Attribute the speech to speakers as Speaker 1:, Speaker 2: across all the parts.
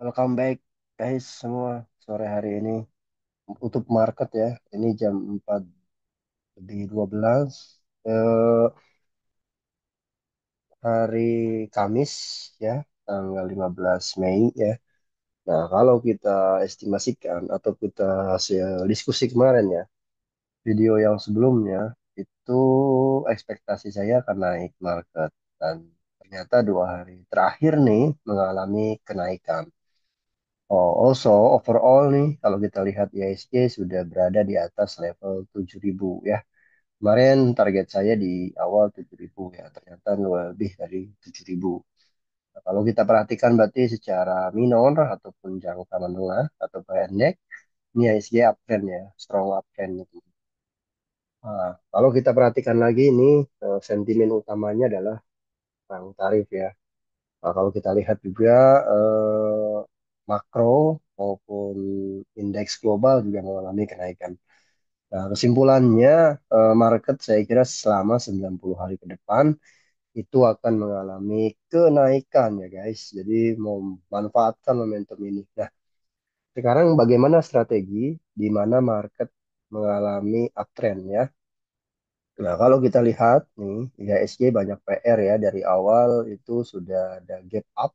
Speaker 1: Welcome back guys semua sore hari ini untuk market ya. Ini jam 4 lebih 12 eh, hari Kamis ya, tanggal 15 Mei ya. Nah, kalau kita estimasikan atau kita hasil diskusi kemarin ya, video yang sebelumnya itu ekspektasi saya akan naik market dan ternyata 2 hari terakhir nih mengalami kenaikan. Oh, also overall nih kalau kita lihat IHSG sudah berada di atas level 7.000 ya. Kemarin target saya di awal 7.000 ya, ternyata lebih dari 7.000. Nah, kalau kita perhatikan berarti secara minor ataupun jangka menengah atau pendek, ini IHSG uptrend ya, strong uptrend gitu. Nah, kalau kita perhatikan lagi ini sentimen utamanya adalah perang tarif ya. Nah, kalau kita lihat juga makro maupun indeks global juga mengalami kenaikan. Nah, kesimpulannya market saya kira selama 90 hari ke depan itu akan mengalami kenaikan ya guys. Jadi memanfaatkan momentum ini. Nah, sekarang bagaimana strategi di mana market mengalami uptrend ya. Nah, kalau kita lihat nih, IHSG banyak PR ya dari awal itu sudah ada gap up.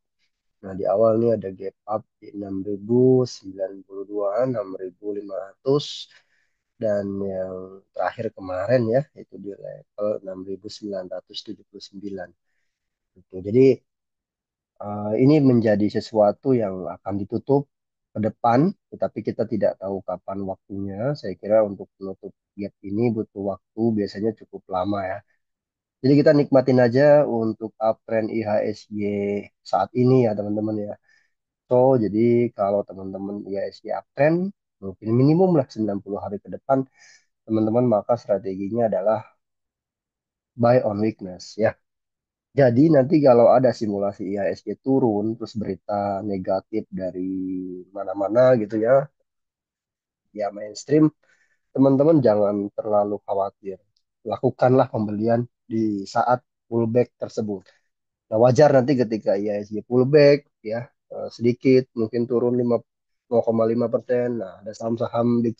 Speaker 1: Nah, di awal ini ada gap up di 6.092, 6.500 dan yang terakhir kemarin ya itu di level 6.979. Gitu. Jadi ini menjadi sesuatu yang akan ditutup ke depan, tetapi kita tidak tahu kapan waktunya. Saya kira untuk menutup gap ini butuh waktu, biasanya cukup lama ya. Jadi kita nikmatin aja untuk uptrend IHSG saat ini ya teman-teman ya. So, jadi kalau teman-teman IHSG uptrend, mungkin minimum lah 90 hari ke depan, teman-teman maka strateginya adalah buy on weakness ya. Jadi nanti kalau ada simulasi IHSG turun, terus berita negatif dari mana-mana gitu ya, ya mainstream, teman-teman jangan terlalu khawatir. Lakukanlah pembelian di saat pullback tersebut. Nah, wajar nanti ketika IHSG pullback ya sedikit mungkin turun 0,5%. Nah, ada saham-saham Big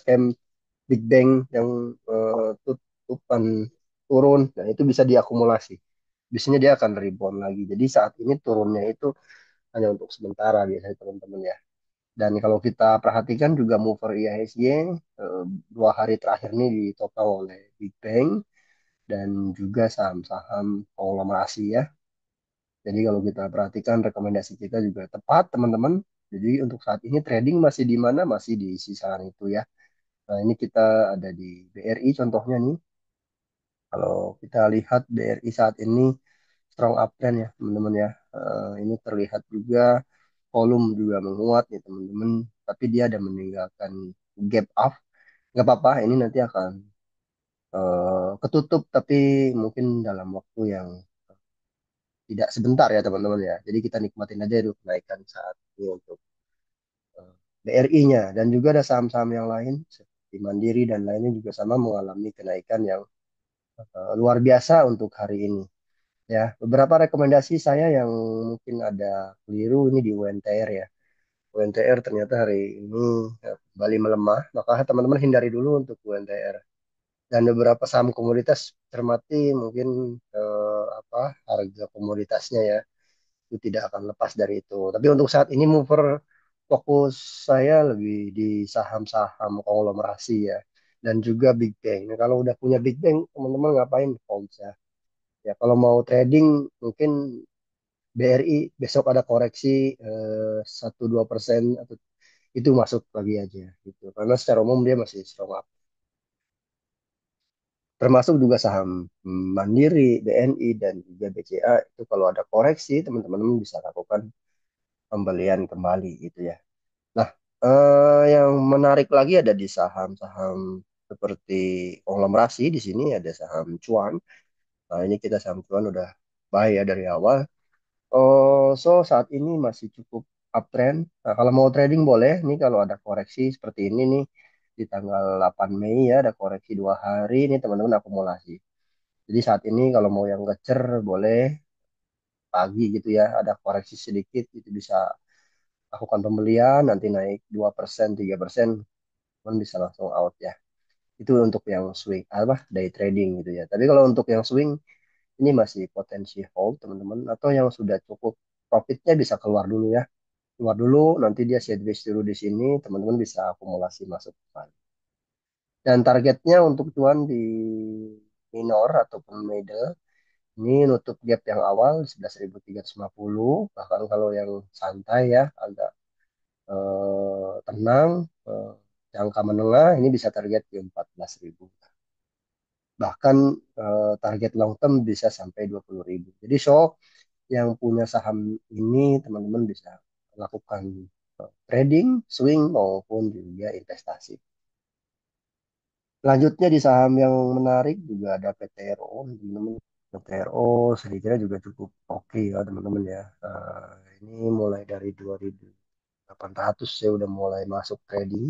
Speaker 1: Bang yang tutupan turun. Nah, itu bisa diakumulasi. Biasanya dia akan rebound lagi. Jadi saat ini turunnya itu hanya untuk sementara biasanya teman-teman ya. Dan kalau kita perhatikan juga mover IHSG 2 hari terakhir ini ditopang oleh Big Bang dan juga saham-saham konglomerasi ya. Jadi kalau kita perhatikan rekomendasi kita juga tepat teman-teman. Jadi untuk saat ini trading masih di mana? Masih di kisaran itu ya. Nah ini kita ada di BRI contohnya nih. Kalau kita lihat BRI saat ini strong uptrend ya teman-teman ya. Ini terlihat juga volume juga menguat nih teman-teman. Tapi dia ada meninggalkan gap up. Nggak apa-apa, ini nanti akan ketutup tapi mungkin dalam waktu yang tidak sebentar ya teman-teman ya. Jadi kita nikmatin aja dulu kenaikan saat ini untuk BRI-nya dan juga ada saham-saham yang lain seperti Mandiri dan lainnya juga sama mengalami kenaikan yang luar biasa untuk hari ini. Ya, beberapa rekomendasi saya yang mungkin ada keliru ini di UNTR ya. UNTR ternyata hari ini kembali melemah, maka teman-teman hindari dulu untuk UNTR. Dan beberapa saham komoditas cermati mungkin apa harga komoditasnya ya itu tidak akan lepas dari itu. Tapi untuk saat ini mover fokus saya lebih di saham-saham konglomerasi ya dan juga Big Bang. Nah, kalau udah punya Big Bang, teman-teman ngapain hold ya? Ya kalau mau trading mungkin BRI besok ada koreksi 1-2% atau itu masuk lagi aja gitu. Karena secara umum dia masih strong up. Termasuk juga saham Mandiri, BNI dan juga BCA itu kalau ada koreksi teman-teman bisa lakukan pembelian kembali gitu ya. Nah, yang menarik lagi ada di saham-saham seperti konglomerasi di sini ada saham cuan. Nah, ini kita saham cuan udah buy ya dari awal. Oh, so saat ini masih cukup uptrend. Nah, kalau mau trading boleh nih kalau ada koreksi seperti ini nih di tanggal 8 Mei ya ada koreksi 2 hari ini teman-teman akumulasi. Jadi saat ini kalau mau yang gecer boleh pagi gitu ya ada koreksi sedikit itu bisa lakukan pembelian, nanti naik 2%, 3%, kan bisa langsung out ya. Itu untuk yang swing, apa, day trading gitu ya. Tapi kalau untuk yang swing, ini masih potensi hold teman-teman, atau yang sudah cukup profitnya bisa keluar dulu ya. Keluar dulu, nanti dia sideways dulu di sini, teman-teman bisa akumulasi masuk kembali. Dan targetnya untuk cuan di minor ataupun middle, ini nutup gap yang awal di 11.350, bahkan kalau yang santai ya, agak tenang, eh, jangka menengah, ini bisa target di 14.000. Bahkan target long term bisa sampai 20.000. Jadi so, yang punya saham ini teman-teman bisa lakukan trading, swing maupun juga investasi. Selanjutnya di saham yang menarik juga ada PTRO, teman-teman. PTRO sedikitnya juga cukup oke ya teman-teman ya. Ini mulai dari 2.800 saya udah mulai masuk trading.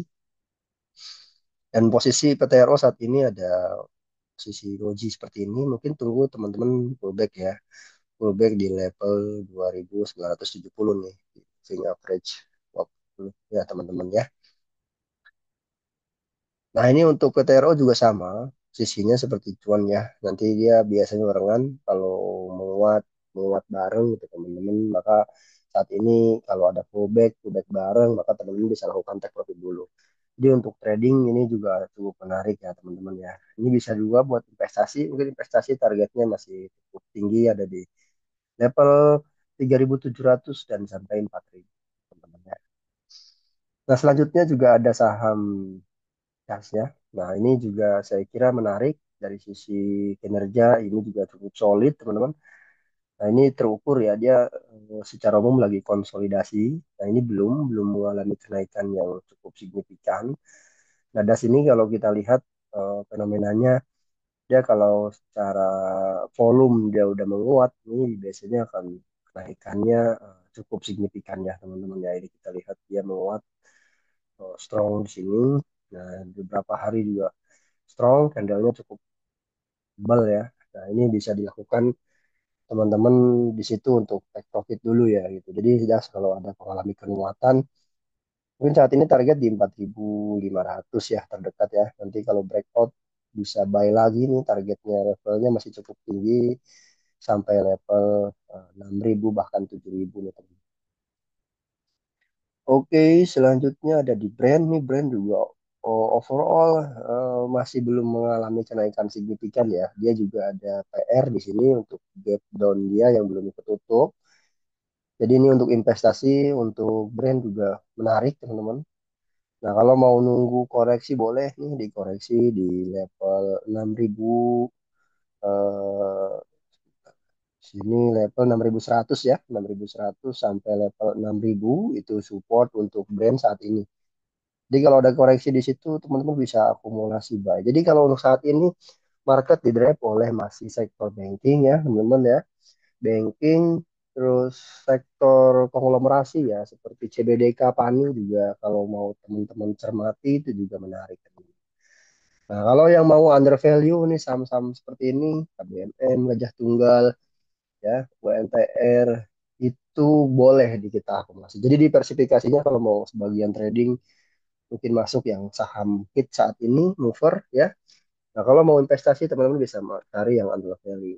Speaker 1: Dan posisi PTRO saat ini ada posisi doji seperti ini. Mungkin tunggu teman-teman pullback ya. Pullback di level 2.970 nih. Swing average waktu ya teman-teman ya. Nah, ini untuk PTRO juga sama, sisinya seperti cuan ya. Nanti dia biasanya barengan kalau menguat, menguat bareng gitu teman-teman. Maka saat ini kalau ada pullback, pullback bareng, maka teman-teman bisa lakukan take profit dulu. Jadi untuk trading ini juga cukup menarik ya teman-teman ya. Ini bisa juga buat investasi, mungkin investasi targetnya masih cukup tinggi, ada di level 3.700 dan sampai 4.000 teman-teman ya. Nah, selanjutnya juga ada saham gas ya. Nah, ini juga saya kira menarik dari sisi kinerja, ini juga cukup solid, teman-teman. Nah, ini terukur ya, dia secara umum lagi konsolidasi. Nah, ini belum mengalami kenaikan yang cukup signifikan. Nah, dari sini kalau kita lihat fenomenanya, dia kalau secara volume dia udah menguat, ini biasanya akan kenaikannya cukup signifikan ya, teman-teman. Ya, ini kita lihat dia menguat strong di sini. Nah, beberapa hari juga strong, candlenya cukup tebal ya. Nah, ini bisa dilakukan teman-teman di situ untuk take profit dulu ya gitu. Jadi just kalau ada mengalami penguatan, mungkin saat ini target di 4.500 ya terdekat ya. Nanti kalau breakout bisa buy lagi nih, targetnya levelnya masih cukup tinggi sampai level 6.000 bahkan 7.000 nih teman. Oke, selanjutnya ada di brand nih, brand juga overall masih belum mengalami kenaikan signifikan ya. Dia juga ada PR di sini untuk gap down dia yang belum tertutup. Jadi ini untuk investasi, untuk brand juga menarik teman-teman. Nah, kalau mau nunggu koreksi boleh nih dikoreksi di level 6.000, eh, sini level 6.100 ya, 6.100 sampai level 6.000 itu support untuk brand saat ini. Jadi kalau ada koreksi di situ, teman-teman bisa akumulasi buy. Jadi kalau untuk saat ini market di drive oleh masih sektor banking ya, teman-teman ya. Banking, terus sektor konglomerasi ya, seperti CBDK, PANI juga kalau mau teman-teman cermati itu juga menarik. Nah, kalau yang mau under value nih saham-saham seperti ini, KBMN, Gajah Tunggal, ya, UNTR, itu boleh di kita akumulasi. Jadi diversifikasinya kalau mau sebagian trading mungkin masuk yang saham hit saat ini, mover ya. Nah, kalau mau investasi teman-teman bisa cari yang under value.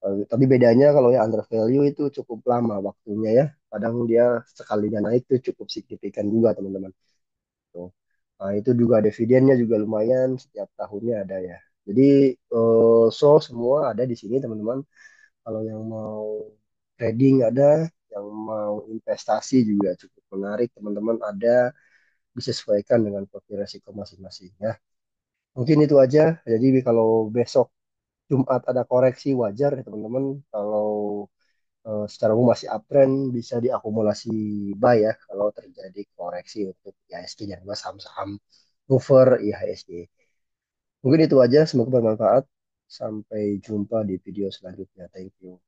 Speaker 1: Tapi bedanya kalau yang under value itu cukup lama waktunya ya. Kadang dia sekalinya naik itu cukup signifikan juga teman-teman. Tuh. Nah, itu juga dividennya juga lumayan setiap tahunnya ada ya. Jadi so semua ada di sini teman-teman. Kalau yang mau trading ada, yang mau investasi juga cukup menarik teman-teman ada, disesuaikan dengan profil resiko masing-masing ya. Mungkin itu aja. Jadi kalau besok Jumat ada koreksi wajar ya teman-teman. Kalau secara umum masih uptrend bisa diakumulasi buy ya kalau terjadi koreksi untuk IHSG dan juga saham-saham mover IHSG. Mungkin itu aja, semoga bermanfaat. Sampai jumpa di video selanjutnya. Thank you.